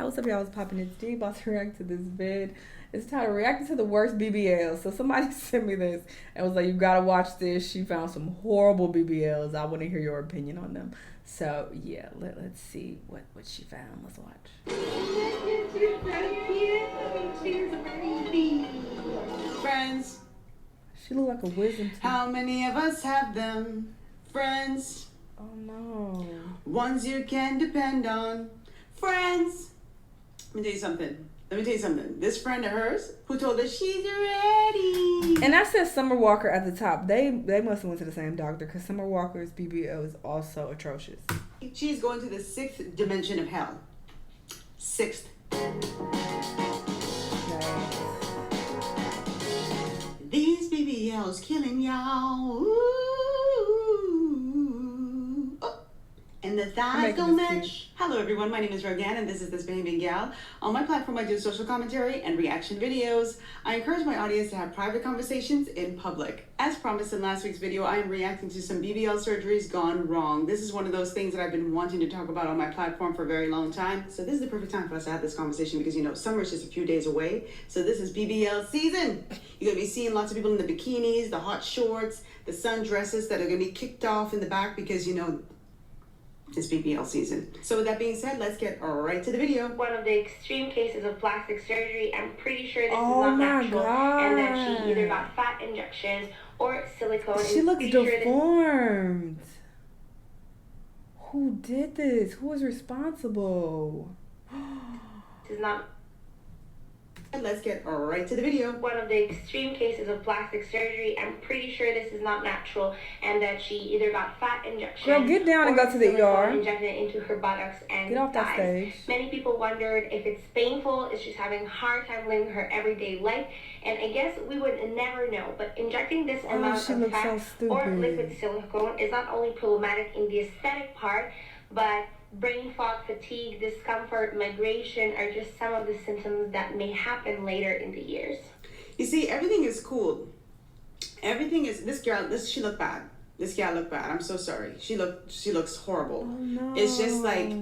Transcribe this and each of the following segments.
What's up, y'all? It's popping. It's D. About to react to this vid. It's titled "Reacting to the Worst BBLs." So somebody sent me this and was like, "You gotta watch this." She found some horrible BBLs. I want to hear your opinion on them. So yeah, let's see what she found. Let's watch. Friends. She look like a wisdom tooth. How many of us have them? Friends. Oh no. Ones you can depend on. Friends. Let me tell you something. This friend of hers who told her she's ready. And that says Summer Walker at the top. They must have went to the same doctor because Summer Walker's BBL is also atrocious. She's going to the 6th dimension of hell. 6th. Nice. These BBLs killing y'all. Ooh. Oh. And the thighs don't match. Hello everyone, my name is Rogan and this is This Behaving Gal. On my platform I do social commentary and reaction videos. I encourage my audience to have private conversations in public. As promised in last week's video, I am reacting to some BBL surgeries gone wrong. This is one of those things that I've been wanting to talk about on my platform for a very long time. So this is the perfect time for us to have this conversation because, you know, summer is just a few days away. So this is BBL season. You're going to be seeing lots of people in the bikinis, the hot shorts, the sundresses that are going to be kicked off in the back because, you know, it's BBL season. So with that being said, let's get right to the video. One of the extreme cases of plastic surgery. I'm pretty sure this is not natural, and that she either got fat injections or silicone. She looks deformed. Who did this? Who is responsible? This is not. Let's get right to the video. One of the extreme cases of plastic surgery. I'm pretty sure this is not natural, and that she either got fat injections. Girl, get down and go to the ER. Injected it into her buttocks and get off that thighs. stage. Many people wondered if it's painful, if she's having a hard time living her everyday life, and I guess we would never know. But injecting this amount of fat or liquid silicone is not only problematic in the aesthetic part, but brain fog, fatigue, discomfort, migration are just some of the symptoms that may happen later in the years. You see, everything is cool. Everything is, she looked bad. This gal looked bad. I'm so sorry. She looks horrible. Oh, no. It's just like,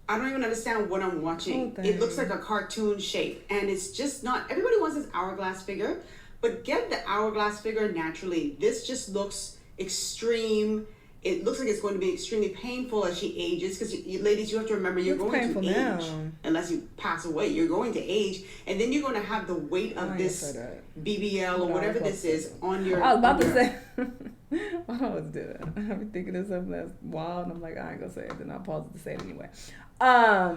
I don't even understand what I'm watching. It looks like a cartoon shape. And it's just not, everybody wants this hourglass figure, but get the hourglass figure naturally. This just looks extreme. It looks like it's going to be extremely painful as she ages because, ladies, you have to remember you're going to age. Now. Unless you pass away, you're going to age. And then you're going to have the weight of this BBL or whatever this is on your... I was about to say... I always do that. I've been thinking of something that's wild and I'm like, I ain't going to say it. Then I pause to say it anyway.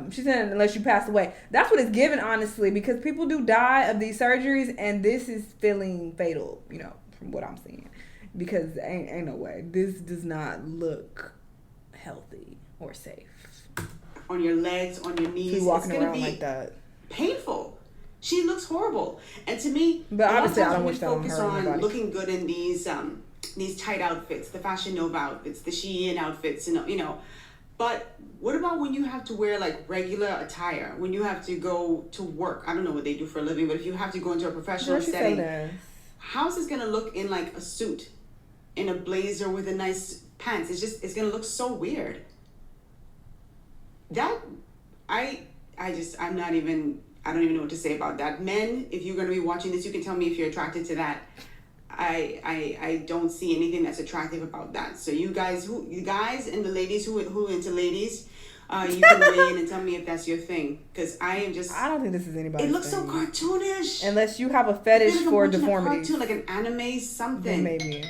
She said, unless you pass away. That's what it's given, honestly, because people do die of these surgeries and this is feeling fatal, you know, from what I'm seeing. Because ain't no way. This does not look healthy or safe. On your legs, on your knees. She's walking it's gonna around be like that. Painful. She looks horrible. And to me, but obviously I don't wish that on her. Focus on looking good in these tight outfits, the Fashion Nova outfits, the Shein outfits, you know. But what about when you have to wear like regular attire? When you have to go to work? I don't know what they do for a living, but if you have to go into a professional setting, how's this gonna look in like a suit? In a blazer with a nice pants. It's gonna look so weird. That I don't even know what to say about that. Men, if you're gonna be watching this, you can tell me if you're attracted to that. I don't see anything that's attractive about that. So you guys and the ladies who into ladies, you can weigh in and tell me if that's your thing. Because I don't think this is anybody's It looks thing. so cartoonish. Unless you have a fetish for deformities. Like an anime something. Maybe.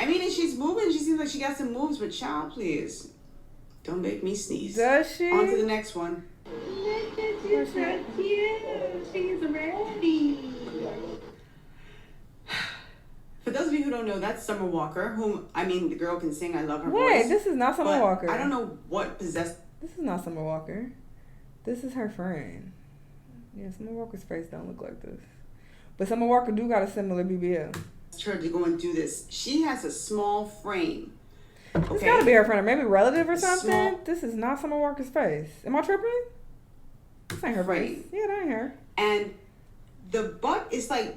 I mean, and she's moving. She seems like she got some moves, but child, please. Don't make me sneeze. Does she? On to the next one. She's ready. For those of you who don't know, that's Summer Walker, the girl can sing. I love her voice. Wait, this is not Summer Walker. I don't know what possessed... This is not Summer Walker. This is her friend. Yeah, Summer Walker's face don't look like this. But Summer Walker do got a similar BBL. Her to go and do this. She has a small frame. Okay? It's gotta be her friend or maybe relative or something. This is not Summer Walker's face. Am I tripping? This ain't her face. Yeah, that ain't her. And the butt is like,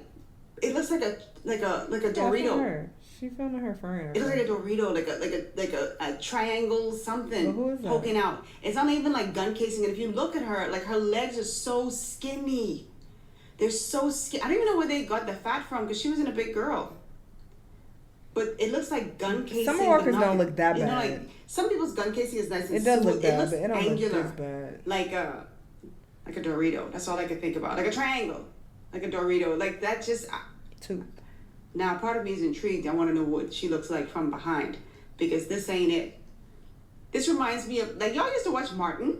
it looks like a Dorito. She filming her friend. It looks like a Dorito, like a triangle something well, who is that? Poking out. It's not even like gun casing. And if you look at her, like her legs are so skinny. They're so skinny. I don't even know where they got the fat from because she wasn't a big girl. But it looks like gun casing. Some workers don't look that bad. You know, like some people's gun casing is nice and it does smooth. Look bad, it looks but it don't angular, look bad. Like a Dorito. That's all I can think about. Like a triangle, like a Dorito. Like that just. Tooth. Now, part of me is intrigued. I want to know what she looks like from behind because this ain't it. This reminds me of like y'all used to watch Martin.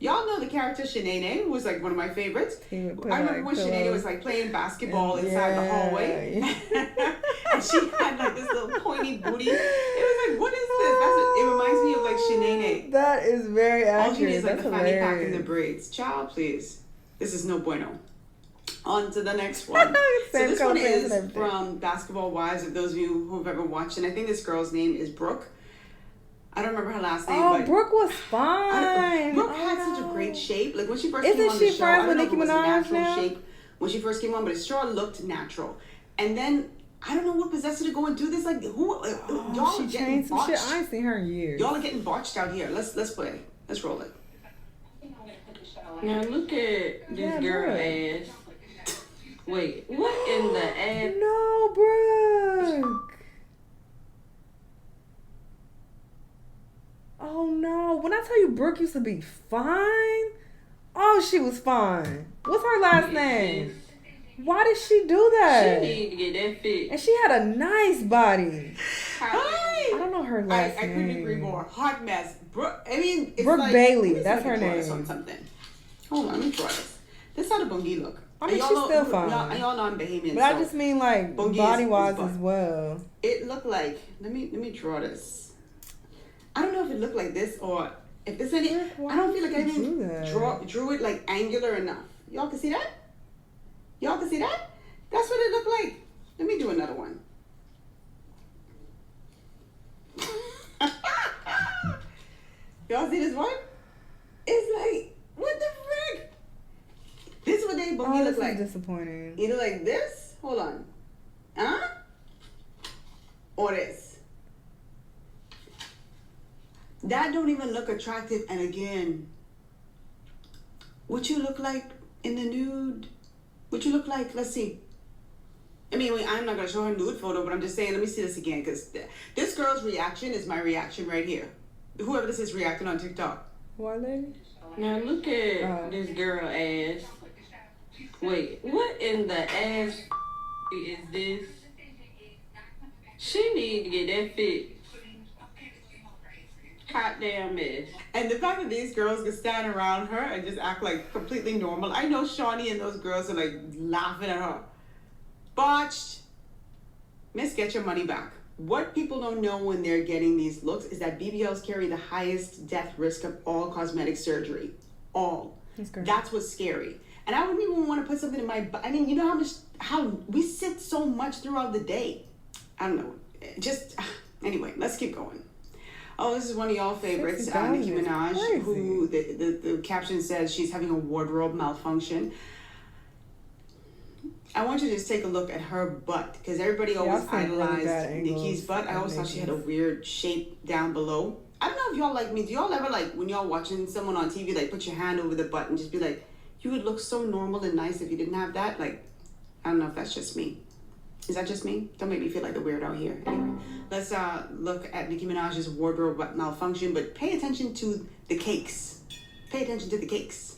Y'all know the character Shanell was like one of my favorites. I remember when Shanell was like playing basketball inside the hallway. And she had like this little pointy booty. It was like, what is this? It reminds me of like Shanell. That is very accurate. All she needs is like the fanny pack and the braids. Child, please. This is no bueno. On to the next one. So this one is from Basketball Wives, of those of you who've ever watched. And I think this girl's name is Brooke. I don't remember her last name. Oh, but Brooke was fine. Brooke had such a great shape. Like when she first came on the show, Isn't she friends with Nicki Minaj now? Shape when she first came on, but it sure looked natural. And then I don't know what possessed her to go and do this. Like who? Y'all she are getting some botched. shit. I ain't seen her in years. Y'all are getting botched out here. Let's play. Let's roll it. Now look at this girl ass. Wait, what in the ass? No, Brooke. Oh no! When I tell you Brooke used to be fine, oh she was fine. What's her last name? Why did she do that? She need to get that fit. And she had a nice body. Hi. I don't know her last name. I couldn't agree more. Hot mess. Brooke. I mean, it's Brooke like, Bailey. That's her name. On something. Hold on, let me try this. This is how the bungie look. I mean, she's still fine. Y'all know I'm Bahamian. But I just mean like body wise as well. It looked like. Let me draw this. I don't know if it looked like this or if there's any. I don't feel like I even drew it like angular enough. Y'all can see that? Y'all can see that? That's what it looked like. Let me do another one. Y'all see this one? It's like, what the frick? This is what they boogie look like. Disappointing. Either like this. Hold on. Huh? Or this. That don't even look attractive. And again, what you look like in the nude? What you look like? Let's see. I mean, I'm not going to show her nude photo, but I'm just saying, let me see this again. Because this girl's reaction is my reaction right here. Whoever this is reacting on TikTok. What lady? Now look at this girl ass. Wait, what in the ass is this? She need to get that fit. Hot damn mess. And the fact that these girls can stand around her and just act like completely normal. I know Shawnee and those girls are like laughing at her. Botched. Miss, get your money back. What people don't know when they're getting these looks is that BBLs carry the highest death risk of all cosmetic surgery. All. That's what's scary. And I wouldn't even want to put something in my butt. I mean, you know how we sit so much throughout the day. I don't know. Just, anyway, let's keep going. Oh, this is one of y'all favorites, Nicki Minaj, who the caption says she's having a wardrobe malfunction. I want you to just take a look at her butt, because everybody always idolized Nicki's butt. I always thought she had a weird shape down below. I don't know if y'all like me. Do y'all ever, like, when y'all watching someone on TV, like, put your hand over the butt and just be like, you would look so normal and nice if you didn't have that? Like, I don't know if that's just me. Is that just me? Don't make me feel like the weird out here. Anyway, let's look at Nicki Minaj's wardrobe malfunction, but pay attention to the cakes. Pay attention to the cakes.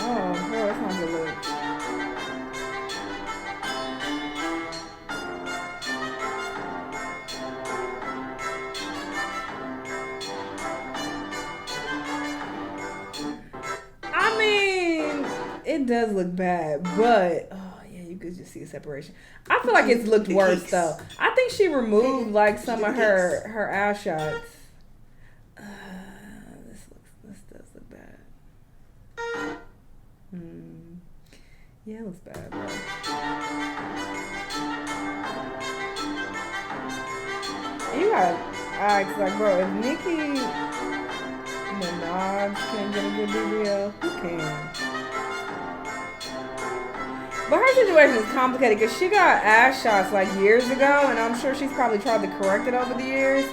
Oh, boy, that's not good look. I mean, it does look bad, but oh yeah, you could just see a separation. I feel like it's looked worse though. I think she removed like some of her ass shots. This does look bad. Yeah, it looks bad, bro. And you gotta ask, like, bro, if Nicki Minaj can get a good BBL, who can? But her situation is complicated because she got ass shots like years ago, and I'm sure she's probably tried to correct it over the years.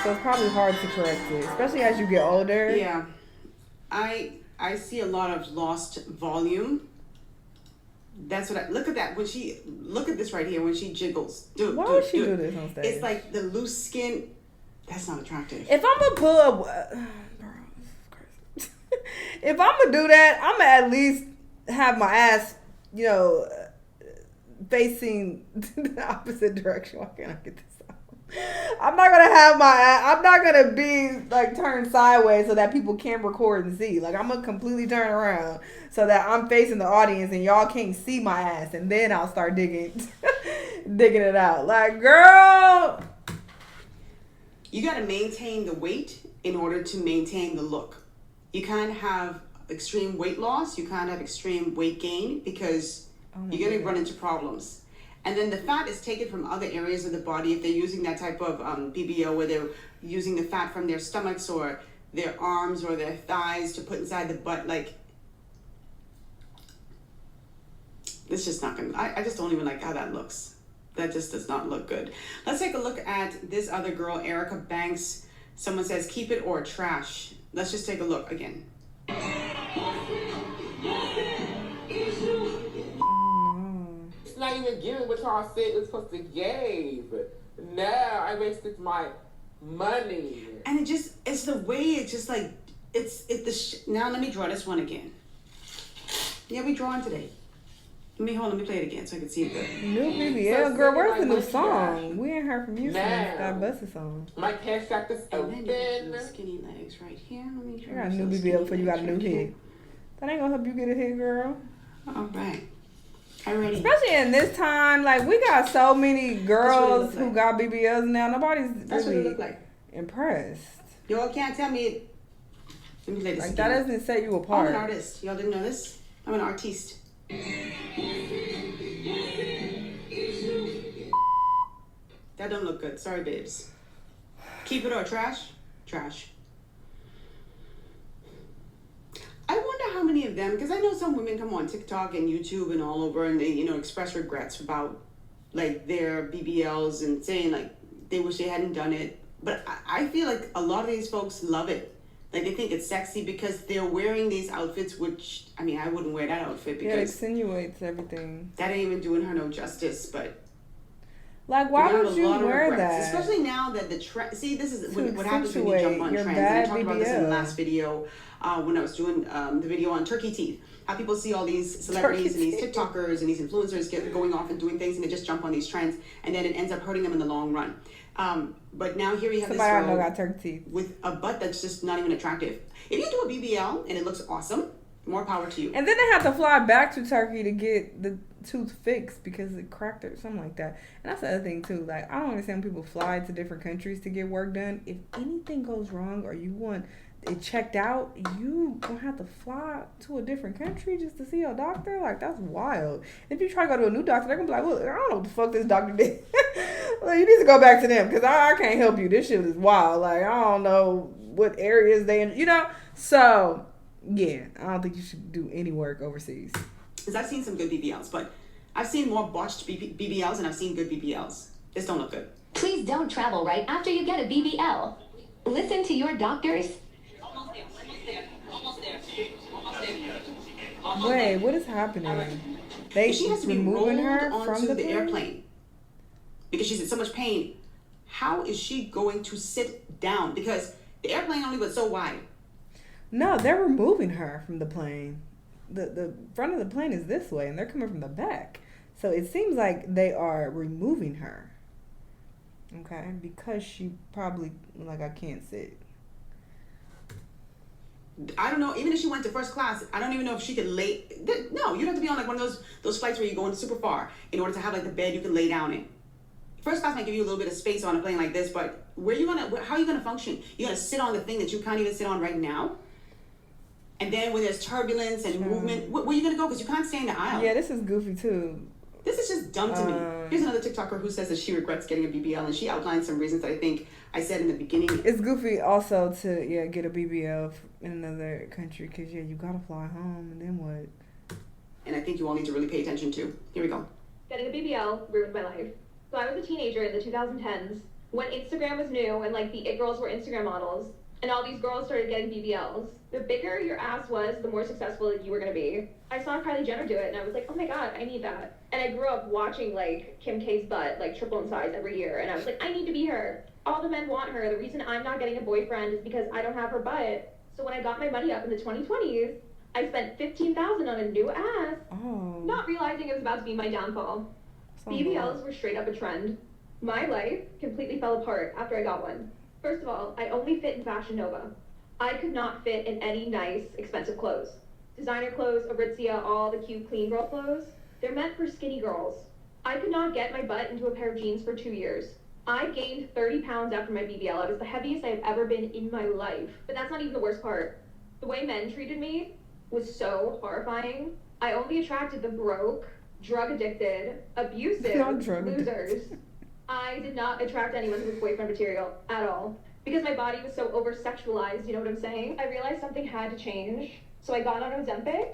So it's probably hard to correct it, especially as you get older. Yeah, I see a lot of lost volume. That's what I look at that when she look at this right here when she jiggles. Why would she do this on stage? It's like the loose skin. That's not attractive. If I'm gonna pull up, if I'm gonna do that, I'm gonna at least have my ass, facing the opposite direction. Why can't I get this out? I'm not gonna have my ass. I'm not gonna be like turned sideways so that people can't record and see. Like I'm gonna completely turn around so that I'm facing the audience and y'all can't see my ass, and then I'll start digging it out. Like, girl, you got to maintain the weight in order to maintain the look. You can't have extreme weight loss. You can't have extreme weight gain because you're going to run into problems. And then the fat is taken from other areas of the body if they're using that type of BBL where they're using the fat from their stomachs or their arms or their thighs to put inside the butt. Like, it's just not going to, I just don't even like how that looks. That just does not look good. Let's take a look at this other girl, Erica Banks. Someone says, keep it or trash. Let's just take a look again. It's not even giving what y'all said it was supposed to give. No, I wasted my money. And it's the way it's just like, now let me draw this one again. Yeah, we drawing today. Let me play it again so I can see it good. New BBL, girl, where's the new song? We ain't heard from you since that Busta song. My cash app is open. Skinny legs right here. Let me I got a new BBL before you got a new head. That ain't gonna help you get a head, girl. All right. I'm ready. Especially in this time, like we got so many girls who got BBLs now. Nobody's really impressed. Y'all can't tell me. Let me play this like again. That doesn't set you apart. I'm an artist. Y'all didn't know this? I'm an artiste. That don't look good. Sorry, babes. Keep it or trash? Trash. I wonder how many of them, because I know some women come on TikTok and YouTube and all over and they, express regrets about like their BBLs and saying like they wish they hadn't done it. But I feel like a lot of these folks love it. Like they think it's sexy because they're wearing these outfits, which, I mean, I wouldn't wear that outfit because... Yeah, it insinuates everything. That ain't even doing her no justice, but... Like, why would you wear that? Especially now that the trend... See, this is what happens when you jump on trends. And I talked about this in the last video when I was doing the video on turkey teeth. How people see all these celebrities and these TikTokers and these influencers going off and doing things and they just jump on these trends and then it ends up hurting them in the long run. But now here you have Somebody this girl got turkey teeth with a butt that's just not even attractive. If you do a BBL and it looks awesome, more power to you. And then they have to fly back to Turkey to get the tooth fixed because it cracked or something like that. And that's the other thing too. Like, I don't understand when people fly to different countries to get work done. If anything goes wrong or you want it checked out, you gonna have to fly to a different country just to see a doctor? Like, that's wild. If you try to go to a new doctor, they're gonna be like, look, I don't know what the fuck this doctor did. Like, you need to go back to them because I can't help you. This shit is wild. Like, I don't know what areas they in, So, yeah, I don't think you should do any work overseas. Because I've seen some good BBLs, but I've seen more botched BBLs and I've seen good BBLs. This don't look good. Please don't travel right after you get a BBL. Listen to your doctors. Wait, what is happening? She has to be rolled onto the airplane because she's in so much pain. How is she going to sit down? Because the airplane only was so wide. No, they're removing her from the plane. The front of the plane is this way, and they're coming from the back. So it seems like they are removing her. Okay, because she probably, like, I can't sit. I don't know. Even if she went to first class, I don't even know if she could lay. No, you'd have to be on like one of those flights where you're going super far in order to have like the bed you can lay down in. First class might give you a little bit of space on a plane like this, but how are you gonna function? You're gonna sit on the thing that you can't even sit on right now. And then when there's turbulence and movement, where are you gonna go? Because you can't stay in the aisle. Yeah, this is goofy too. This is just dumb to me. Here's another TikToker who says that she regrets getting a BBL, and she outlined some reasons that I think I said in the beginning. It's goofy also to get a BBL in another country because you gotta fly home, and then what? and I think you all need to really pay attention to. Here we go. Getting a BBL ruined my life. So I was a teenager in the 2010s when Instagram was new and like the it girls were Instagram models, and all these girls started getting BBLs. The bigger your ass was, the more successful you were gonna be. I saw Kylie Jenner do it and I was like, oh my god, I need that. And I grew up watching like Kim K's butt like triple in size every year, and I was like, I need to be her. All the men want her. The reason I'm not getting a boyfriend is because I don't have her butt. So when I got my money up in the 2020s, I spent $15,000 on a new ass, not realizing it was about to be my downfall. BBLs were straight up a trend. My life completely fell apart after I got one. First of all, I only fit in Fashion Nova. I could not fit in any nice, expensive clothes. Designer clothes, Aritzia, all the cute, clean girl clothes, they're meant for skinny girls. I could not get my butt into a pair of jeans for 2 years. I gained 30 pounds after my BBL. I was the heaviest I've ever been in my life. But that's not even the worst part. The way men treated me was so horrifying. I only attracted the broke, drug-addicted, abusive losers. I did not attract anyone who was boyfriend material at all. Because my body was so over-sexualized, you know what I'm saying? I realized something had to change. So I got on Ozempic.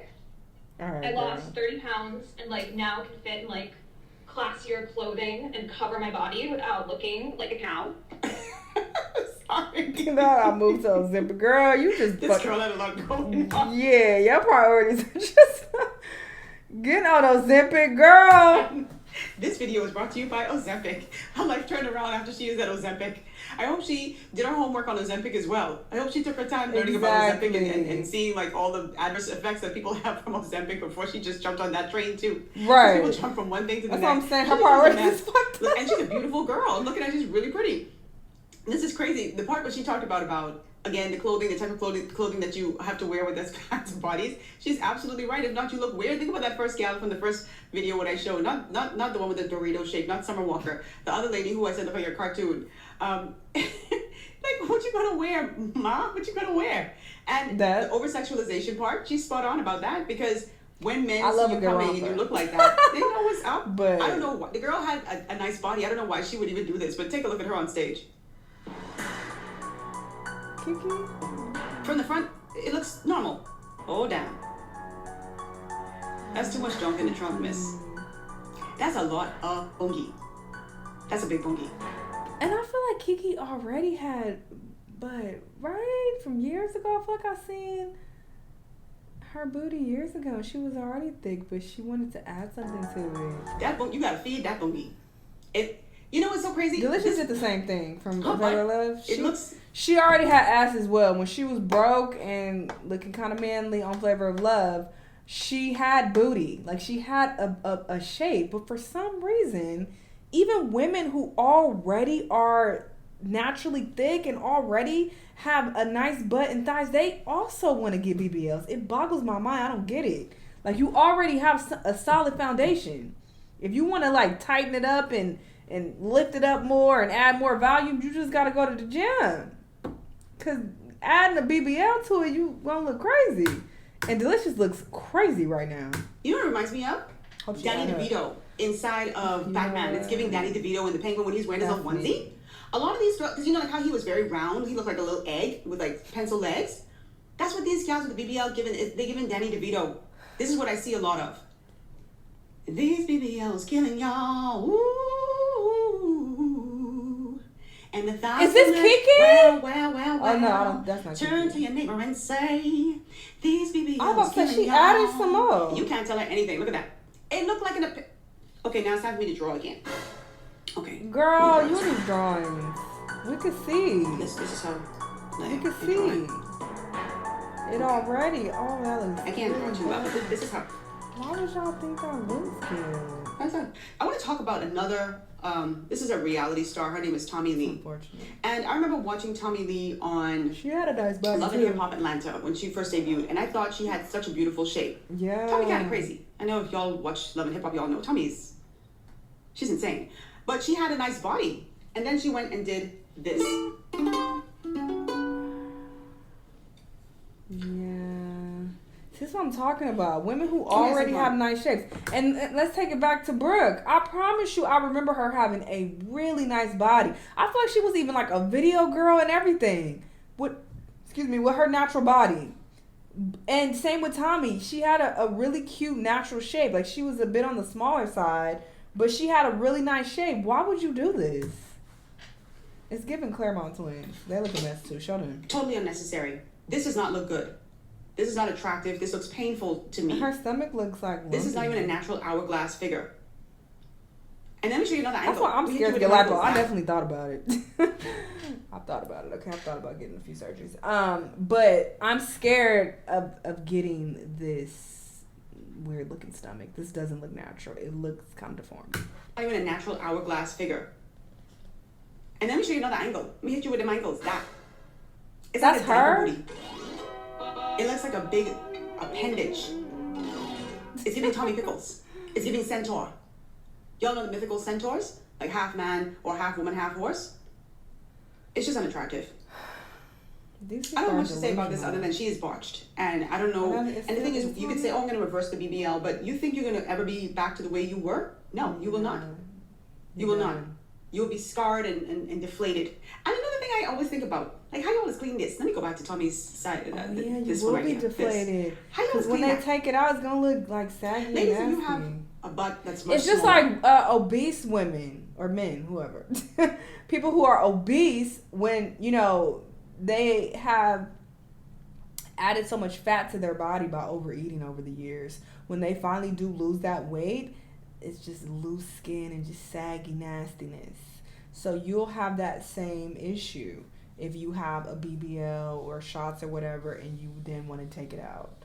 I lost 30 pounds and like now can fit in like classier clothing and cover my body without looking like a cow. Sorry. You know I moved to Ozempic. Girl, you just this girl had a lot going on. Yeah, your priorities are just getting on Ozempic, girl. This video is brought to you by Ozempic. Her life turned around after she used that Ozempic. I hope she did her homework on Ozempic as well. I hope she took her time learning about Ozempic and seeing like all the adverse effects that people have from Ozempic before she just jumped on that train too. Right. People jump from one thing to the next. That's what I'm saying. Her priorities is fucked up. And she's a beautiful girl. I'm looking at her, she's really pretty. This is crazy. The part where she talked about again, the clothing, the type of clothing that you have to wear with this kinds of bodies. She's absolutely right. If not, you look weird. Think about that first gal from the first video what I showed. Not the one with the Dorito shape, not Summer Walker. The other lady who I sent up on your cartoon. Like, what you gonna wear, Ma? What you gonna wear? And the over-sexualization part, she's spot on about that because when men see you coming and you look like that, they know what's up. But I don't know why. The girl had a nice body. I don't know why she would even do this, but take a look at her on stage. Kiki? From the front, it looks normal. Oh, damn. That's too much junk in the trunk, miss. That's a lot of bungie. That's a big bungie. And I feel like Kiki already had butt, right? From years ago, I feel like I seen her booty years ago. She was already thick, but she wanted to add something to it. That bungie, you gotta feed that bungie. You know what's so crazy? Delicious did the same thing from Flavor of Love. She already had ass as well. When she was broke and looking kind of manly on Flavor of Love, she had booty. Like, she had a shape. But for some reason, even women who already are naturally thick and already have a nice butt and thighs, they also want to get BBLs. It boggles my mind. I don't get it. Like, you already have a solid foundation. If you want to, like, tighten it up and lift it up more and add more volume, you just got to go to the gym. Because adding a BBL to it, you going to look crazy. And Delicious looks crazy right now. You know what it reminds me of? Danny DeVito inside of Batman. It's giving Danny DeVito in the Penguin when he's wearing his own onesie. A lot of these girls, because you know like how he was very round, he looked like a little egg with like pencil legs. That's what these gals with the BBL they're giving Danny DeVito. This is what I see a lot of. These BBLs killing y'all. Ooh. And the thighs. Is this Kiki? Well. Oh no, I don't. That's not Turn Kiki. to your neighbor and say, these BBLs. I was about to say she y'all. added some more. You can't tell her anything. Look at that. It looked like an. Okay, now it's time for me to draw again. Okay. Girl, you need drawings. We could see. This is how. We could see it already. Oh, that looks. I can't draw too well, but this is how. Why would y'all think that looks good? I want to talk about another. This is a reality star. Her name is Tommy Lee. Unfortunate. And I remember watching Tommy Lee on. She had a nice body Love and Hip Hop Atlanta when she first debuted, and I thought she had such a beautiful shape. Yeah. Tommy kind of crazy. I know if y'all watch Love and Hip Hop, y'all know she's insane. But she had a nice body, and then she went and did this. Yeah. This is what I'm talking about. Women who already have nice shapes. And let's take it back to Brooke. I promise you, I remember her having a really nice body. I feel like she was even like a video girl and everything. With her natural body. And same with Tommy. She had a really cute natural shape. Like, she was a bit on the smaller side, but she had a really nice shape. Why would you do this? It's giving Claremont twins. They look a mess too. Show them. Totally unnecessary. This does not look good. This is not attractive. This looks painful to me. Her stomach looks like lumpy. This is not even a natural hourglass figure. And let me show you another angle. That's why I'm scared to get lipo. I definitely thought about it. I've thought about it. Okay, I've thought about getting a few surgeries. But I'm scared of getting this weird looking stomach. This doesn't look natural. It looks kind of deformed. Not even a natural hourglass figure. And let me show you another angle. Let me hit you with them angles. That's her? Booty. It looks like a big appendage. It's giving Tommy Pickles. It's giving centaur. Y'all know the mythical centaurs? Like half man or half woman, half horse? It's just unattractive. I don't know much to say about this other than she is botched. And I don't know. And the thing is, you could say, oh, I'm going to reverse the BBL, but you think you're going to ever be back to the way you were? No, you will not. You will not. You will be scarred and deflated. And another thing I always think about, like, how you always clean this? Let me go back to Tommy's side. You will be deflated. Because when they take it out, it's going to look like saggy. Ladies, if you have a butt that's much it's just smaller, like obese women or men, whoever. People who are obese, when, you know, they have added so much fat to their body by overeating over the years. When they finally do lose that weight, it's just loose skin and just saggy nastiness. So you'll have that same issue if you have a BBL or shots or whatever and you then want to take it out.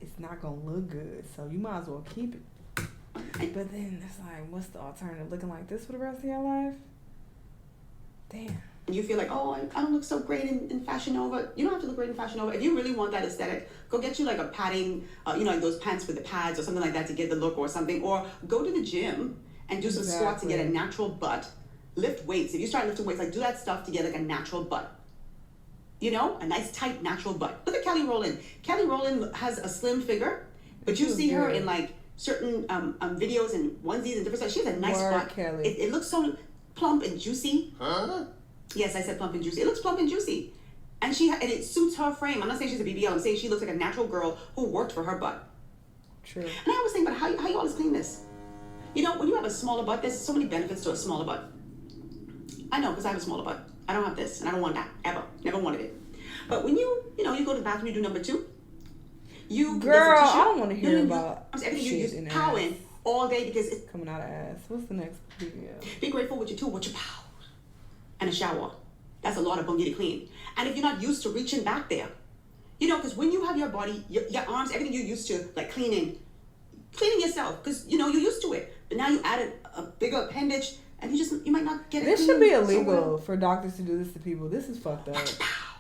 It's not going to look good. So you might as well keep it. But then it's like, what's the alternative? Looking like this for the rest of your life? Damn. You feel like, oh, I don't look so great in Fashion Nova. You don't have to look great in Fashion Nova. If you really want that aesthetic, go get you like a padding, like those pants with the pads or something like that to get the look or something. Or go to the gym and do some squats to get a natural butt. Lift weights. If you start lifting weights, like do that stuff to get like a natural butt. You know, a nice tight natural butt. Look at Kelly Rowland. Kelly Rowland has a slim figure, but you see her in like certain videos and onesies and different stuff. She has a nice butt. Kelly. It looks so plump and juicy. Huh? Yes, I said plump and juicy. It looks plump and juicy. And it suits her frame. I'm not saying she's a BBL. I'm saying she looks like a natural girl who worked for her butt. True. And I always think about how you always clean this. You know, when you have a smaller butt, there's so many benefits to a smaller butt. I know, because I have a smaller butt. I don't have this, and I don't want that, ever. Never wanted it. But when you go to the bathroom, you do number 2. Girl, I don't want to hear about everything shit you use in power ass. in all day because it's coming out of ass. What's the next BBL? Be grateful with your tool, with your power. And a shower. That's a lot of boogie to clean. And if you're not used to reaching back there, you know, because when you have your body, your arms, everything you're used to, like cleaning yourself, because, you know, you're used to it. But now you added a bigger appendage, and you might not get it. This should be illegal for doctors to do this to people. This is fucked up.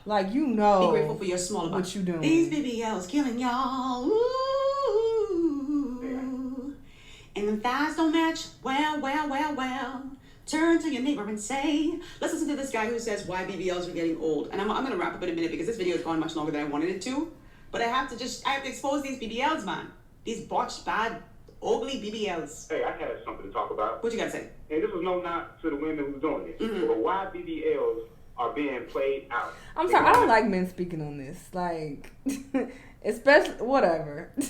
Like, you know. Be grateful for your smaller butt. What you doing? These BBLs killing y'all. Ooh. And the thighs don't match. Well. Turn to your neighbor and say, let's listen to this guy who says why BBLs are getting old. And I'm going to wrap up in a minute because this video has gone much longer than I wanted it to. But I have to expose these BBLs, man. These botched, bad, ugly BBLs. Hey, I had something to talk about. What you got to say? And this was no knock to the women who's doing this. Mm-hmm. But why BBLs are being played out. I'm sorry, I don't like men speaking on this. Like, especially, whatever. I'm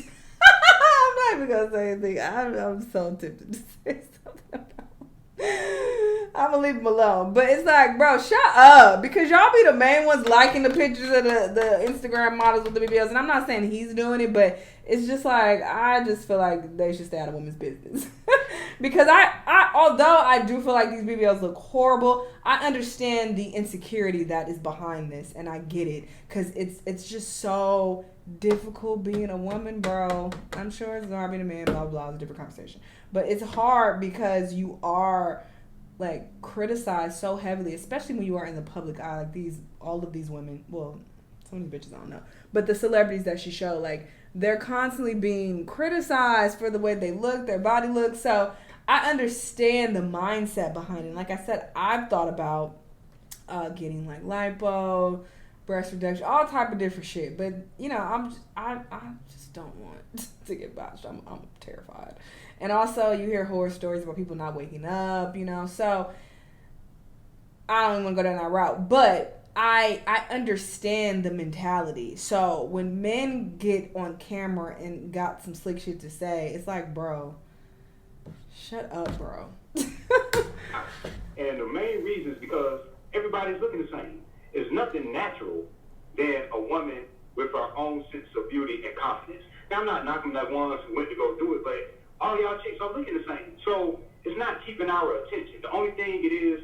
not even going to say anything. I'm so tempted to say something about it. I'm gonna leave them alone. But it's like, bro, shut up. Because y'all be the main ones liking the pictures of the Instagram models with the BBLs. And I'm not saying he's doing it, but it's just like, I just feel like they should stay out of women's business. Because although I do feel like these BBLs look horrible, I understand the insecurity that is behind this. And I get it. Because it's just so difficult being a woman, bro. I'm sure it's hard being a man, blah, blah, it's a different conversation. But it's hard because you are like criticized so heavily, especially when you are in the public eye. Like all of these women, well, some of these bitches I don't know, but the celebrities that she showed, like they're constantly being criticized for the way they look, their body looks. So I understand the mindset behind it. Like I said, I've thought about getting like lipo, breast reduction, all type of different shit. But you know, I just don't want to get botched. I'm terrified. And also, you hear horror stories about people not waking up, you know. So, I don't even want to go down that route. But I understand the mentality. So when men get on camera and got some slick shit to say, it's like, bro, shut up, bro. And the main reason is because everybody's looking the same. There's nothing natural than a woman with her own sense of beauty and confidence. Now, I'm not knocking that ones who went to go do it, but all y'all chicks are looking the same. So it's not keeping our attention. The only thing it is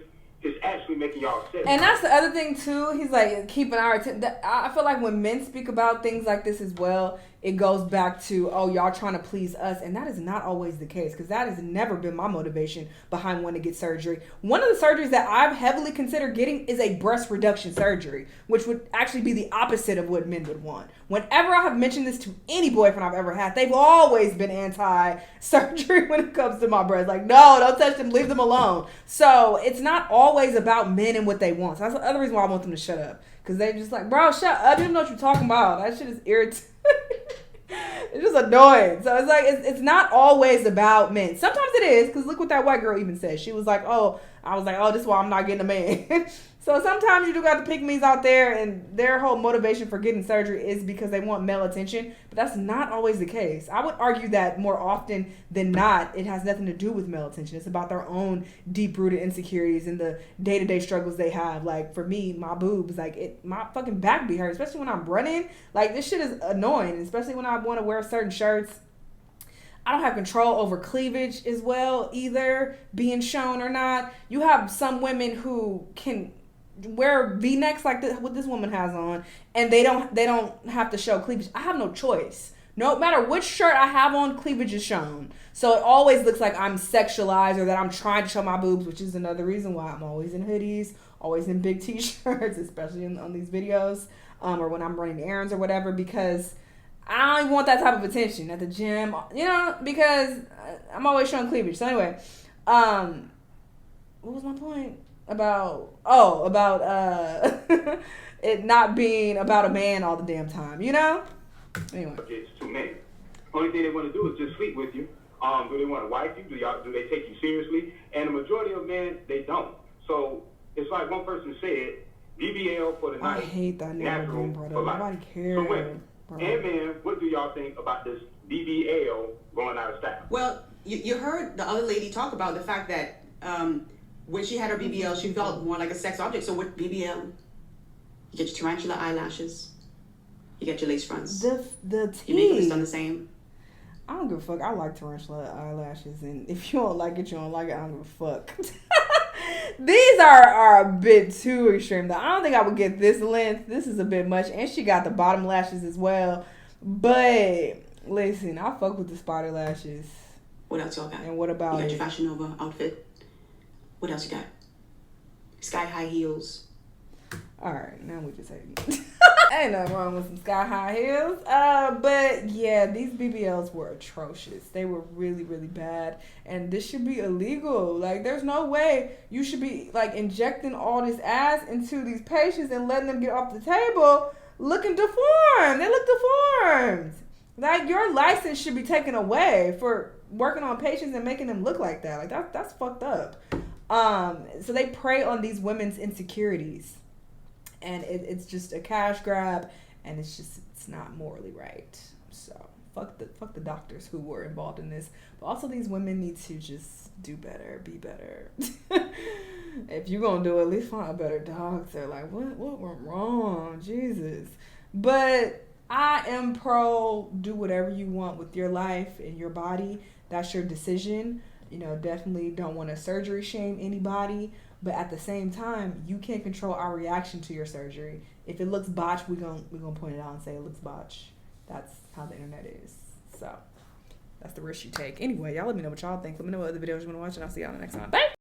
actually making y'all upset. And that's the other thing too. He's like keeping our attention. I feel like when men speak about things like this as well, it goes back to, oh, y'all trying to please us. And that is not always the case, because that has never been my motivation behind wanting to get surgery. One of the surgeries that I've heavily considered getting is a breast reduction surgery, which would actually be the opposite of what men would want. Whenever I have mentioned this to any boyfriend I've ever had, they've always been anti-surgery when it comes to my breasts. Like, no, don't touch them, leave them alone. So it's not always about men and what they want. So that's the other reason why I want them to shut up. Because they're just like, bro, shut up. You don't know what you're talking about. That shit is irritating. It's just annoying. So it's like, it's not always about men. Sometimes it is, because look what that white girl even said. She was like, oh, I was like, oh, this is why I'm not getting a man. So sometimes you do got the pick-me's out there, and their whole motivation for getting surgery is because they want male attention. But that's not always the case. I would argue that more often than not, it has nothing to do with male attention. It's about their own deep-rooted insecurities and the day-to-day struggles they have. Like, for me, my boobs, like, my fucking back be hurt, especially when I'm running. Like, this shit is annoying, especially when I want to wear certain shirts. I don't have control over cleavage as well either, being shown or not. You have some women who can wear V-necks like this, what this woman has on, and they don't have to show cleavage. I have no choice. No matter which shirt I have on, cleavage is shown. So it always looks like I'm sexualized or that I'm trying to show my boobs, which is another reason why I'm always in hoodies, always in big t-shirts, especially on these videos, or when I'm running errands or whatever, because I don't even want that type of attention at the gym, you know, because I'm always showing cleavage. So anyway, what was my point? About it not being about a man all the damn time, you know? Anyway. It's too many. Only thing they want to do is just sleep with you. Do they want to wife you? Do they take you seriously? And the majority of men, they don't. So it's like one person said, BBL for the night. I hate that natural name, for life. Nobody cares. So women and men, what do y'all think about this BBL going out of style? Well, you heard the other lady talk about the fact that when she had her BBL, she felt more like a sex object. So with BBL, you get your tarantula eyelashes, you get your lace fronts. The your makeup is done the same. I don't give a fuck. I like tarantula eyelashes, and if you don't like it, you don't like it. I don't give a fuck. These are a bit too extreme. I don't think I would get this length. This is a bit much, and she got the bottom lashes as well. But listen, I fuck with the spider lashes. What else y'all got? And what about you got your Fashion Nova outfit? What else you got? Sky high heels. All right, now we just hating. Ain't nothing wrong with some sky high heels. But yeah, these BBLs were atrocious. They were really, really bad. And this should be illegal. Like, there's no way you should be like injecting all this ass into these patients and letting them get off the table looking deformed. They look deformed. Like, your license should be taken away for working on patients and making them look like that. Like, that's fucked up. So they prey on these women's insecurities. And it's just a cash grab, and it's not morally right. So fuck the doctors who were involved in this. But also these women need to just do better, be better. If you're gonna do it, at least find a better doctor. Like, what went wrong? Jesus. But I am pro do whatever you want with your life and your body. That's your decision. You know, definitely don't want to surgery shame anybody. But at the same time, you can't control our reaction to your surgery. If it looks botched, we're gonna point it out and say it looks botched. That's how the internet is. So that's the risk you take. Anyway, y'all let me know what y'all think. Let me know what other videos you want to watch, and I'll see y'all in the next one. Bye!